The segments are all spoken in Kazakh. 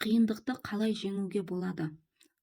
Қиындықты қалай жеңуге болады?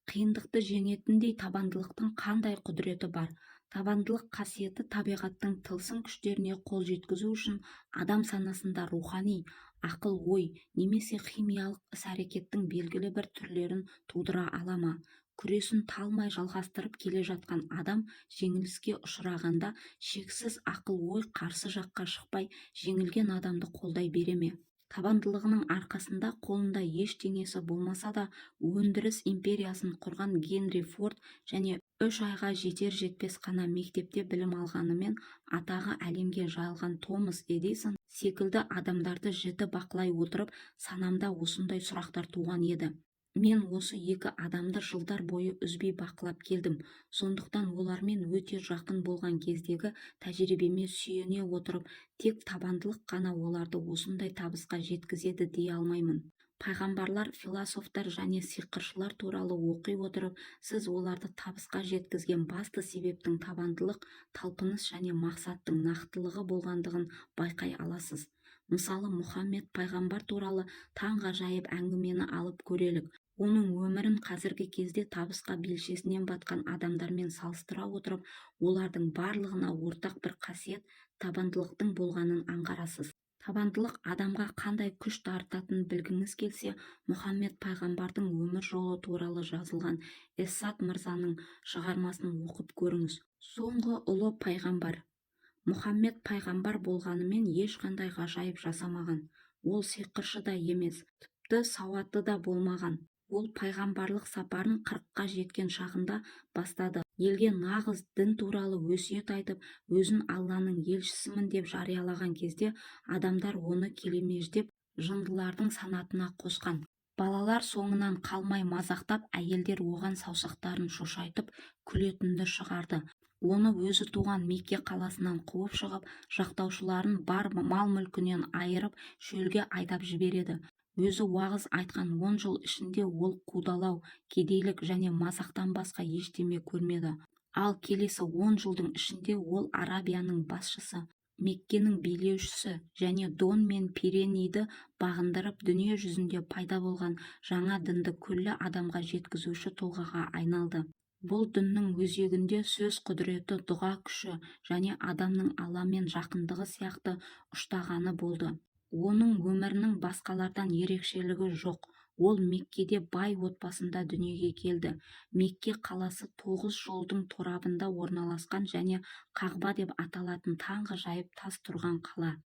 Қиындықты жеңетіндей табандылықтың қандай құдіреті бар? Табандылық қасиеті табиғаттың тылсым күштеріне қол жеткізу үшін адам санасында рухани, ақыл-ой немесе химиялық іс-әрекеттің белгілі бір түрлерін тудыра ала ма? Күресін талмай жалғастырып келе жатқан адам жеңіліске ұшырағанда шексіз ақыл-ой қарсы жаққа шықпай жеңілген адамды қолдай бере ме? Табандылығының арқасында қолында ештеңесі болмаса да өндіріс империясын құрған Генри Форд және 3 айға жетер-жетпес қана мектепте білім алғанымен атағы әлемге жайылған Томас Эдисон секілді адамдарды жіті бақылай отырып санамда осындай сұрақтар туған еді. Мен осы екі адамды жылдар бойы үзбей бақылап келдім. Сондықтан олармен өте жақын болған кездегі тәжірибеме сүйене отырып, тек табандылық қана оларды осындай табысқа жеткізеді дей алмаймын. Пайғамбарлар, философтар және сиқыршылар туралы оқи отырып, сіз оларды табысқа жеткізген басты себептің табандылық, талпыныс және мақсаттың нақтылығы болғандығын байқай аласыз. Мысалы, Мұхаммед пайғамбар туралы таңғажайып әңгімені алып көрелік. Оның өмірін қазіргі кезде табысқа белшесінен батқан адамдармен салыстыра отырып, олардың барлығына ортақ бір қасиет табандылықтың болғанын аңғарасыз. Табандылық адамға қандай күш дарытатынын білгіңіз келсе, Мұхаммед пайғамбардың өмір жолы туралы жазылған Эссад мырзаның шығармасын оқып көріңіз. Соңғы ұлы пайғамбар. Мұхаммед пайғамбар болғанымен ешқандай ғажайып жасамаған. Ол сиқыршы да емес, тіпті сауатты да болмаған. Ол пайғамбарлық сапарын 40-қа жеткен шағында бастады. Елге нағыз дін туралы өсиет айтып, өзін Алланың елшісімін деп жариялаған кезде адамдар оны келемеждеп, жындылардың санатына қосқан. Балалар соңынан қалмай мазақтап, әйелдер оған саусақтарын шошайтып күлетінді шығарды. Оны өзі туған Мекке қаласынан қуып шығып, жақтаушыларын бар мал-мүлкінен айырып, шөлге айдап жібереді. Өзі уағыз айтқан 10 жыл ішінде ол қудалау, кедейлік және мазақтан басқа ештеме көрмеді. Ал келесі 10 жылдың ішінде ол Арабияның басшысы, Меккенің билеушісі және Дон мен Пиренейді бағындырып, дүние жүзінде пайда болған жаңа дінді күллі адамға жеткізуші тұлғаға айналды. Бұл діннің өзегінде сөз құдіреті, дұға күші және адамның Алламен жақындығы сияқты ұштағаны болды. Оның өмірінің басқалардан ерекшелігі жоқ. Ол Меккеде бай отбасында дүниеге келді. Мекке қаласы 9 жолдың торабында орналасқан және Қағба деп аталатын таңғажайып тас тұрған қала.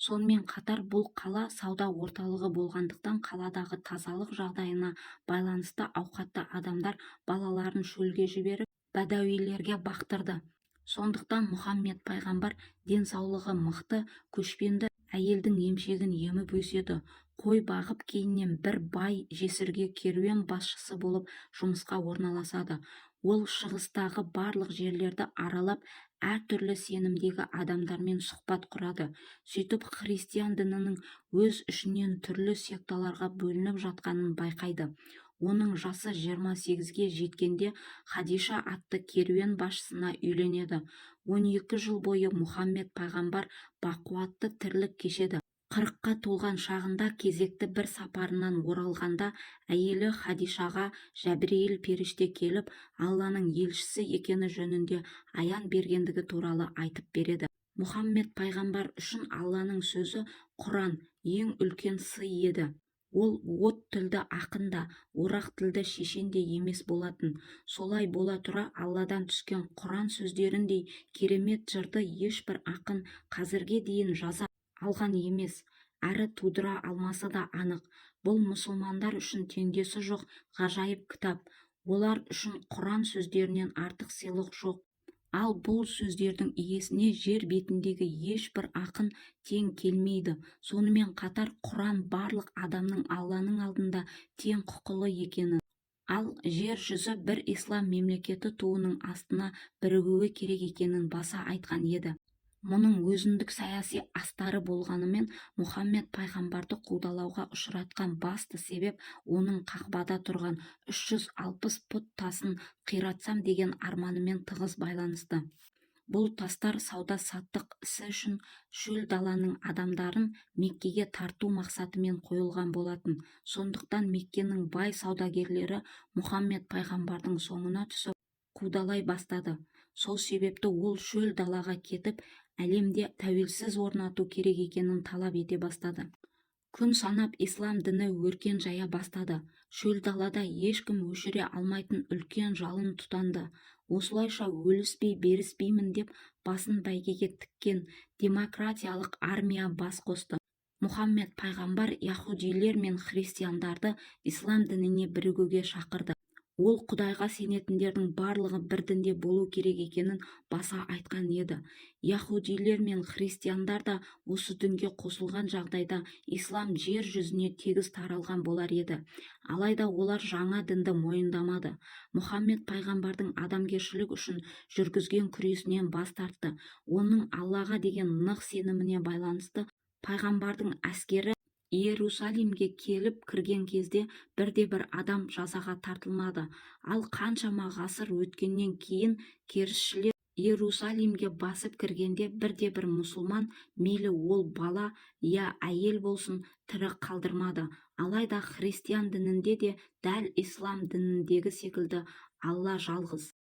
Сонымен қатар бұл қала сауда орталығы болғандықтан қаладағы тазалық жағдайына байланысты ауқатты адамдар балаларын шөлге жіберіп, бәдәуилерге бақтырды. Сондықтан Мұхаммед пайғамбар денсаулығы мықты, көшпенді әйелдің емшегін еміп өседі. Қой бағып кейіннен бір бай жесірге керуен басшысы болып жұмысқа орналасады. Ол шығыстағы барлық жерлерді аралап, әртүрлі сенімдегі адамдармен сұхбат құрады. Сөйтіп христиан дінінің өз ішінен түрлі секталарға бөлініп жатқанын байқайды. Оның жасы 28-ге жеткенде Хадиша атты керуен басшысына үйленеді. 12 жыл бойы Мұхаммед пайғамбар бақуатты тірлік кешеді. 40-қа толған шағында кезекті бір сапарынан оралғанда әйелі Хадишаға Жәбірейіл періште келіп, Алланың елшісі екені жөнінде аян бергендігі туралы айтып береді. Мұхаммед пайғамбар үшін Алланың сөзі Құран ең үлкен сый еді. Ол от тілді ақын да, орақ тілді шешен де емес болатын. Солай бола тұра Алладан түскен Құран сөздеріндей керемет жырды ешбір ақын қазірге дейін жаза алған емес, әрі тудыра алмасы да анық. Бұл мұсылмандар үшін теңдесі жоқ ғажайып кітап. Олар үшін Құран сөздерінен артық сыйлық жоқ. Ал бұл сөздердің иесіне жер бетіндегі ешбір ақын тең келмейді. Сонымен қатар Құран барлық адамның Алланың алдында тең құқылы екенін, ал жер жүзі бір ислам мемлекеті туының астына бірігуі керек екенін баса айтқан еді. Мұның өзіндік саяси астары болғанымен, Мұхаммед пайғамбарды қудалауға ұшыратқан басты себеп оның Қағбада тұрған 360 пұт тасын қиратсам деген арманымен тығыз байланысты. Бұл тастар сауда-саттық ісі үшін шөл даланың адамдарын Меккеге тарту мақсатымен қойылған болатын. Сондықтан Меккенің бай саудагерлері Мұхаммед пайғамбардың соңына түсіп қудалай бастады. Сол себепті ол шөл далаға кетіп, әлемде тәуелсіз орнату керек екенін талап ете бастады. Күн санап ислам діні өркен жая бастады. Шөл далада ешкім өшіре алмайтын үлкен жалын тұтанды. Осылайша өліспей беріспеймін деп басын бәйгеге тіккен демократиялық армия бас қосты. Мұхаммед пайғамбар яһудилер мен христиандарды ислам дініне бірігуге шақырды. Ол Құдайға сенетіндердің барлығы бір дінде болу керек екенін баса айтқан еді. Яһудилер мен христиандар да осы дінге қосылған жағдайда ислам жер жүзіне тегіс таралған болар еді. Алайда олар жаңа дінді мойындамады. Мұхаммед пайғамбардың адамгершілік үшін жүргізген күресінен бас тартты. Оның Аллаға деген нық сеніміне байланысты пайғамбардың әскері Иерусалимге келіп кірген кезде бірде-бір адам жазаға тартылмады. Ал қаншама ғасыр өткеннен кейін керісшілер Иерусалимге басып кіргенде бірде-бір мұсылман, мейлі ол бала я әйел болсын, тірі қалдырмады. Алайда христиан дінінде де дәл ислам дініндегі секілді Алла жалғыз.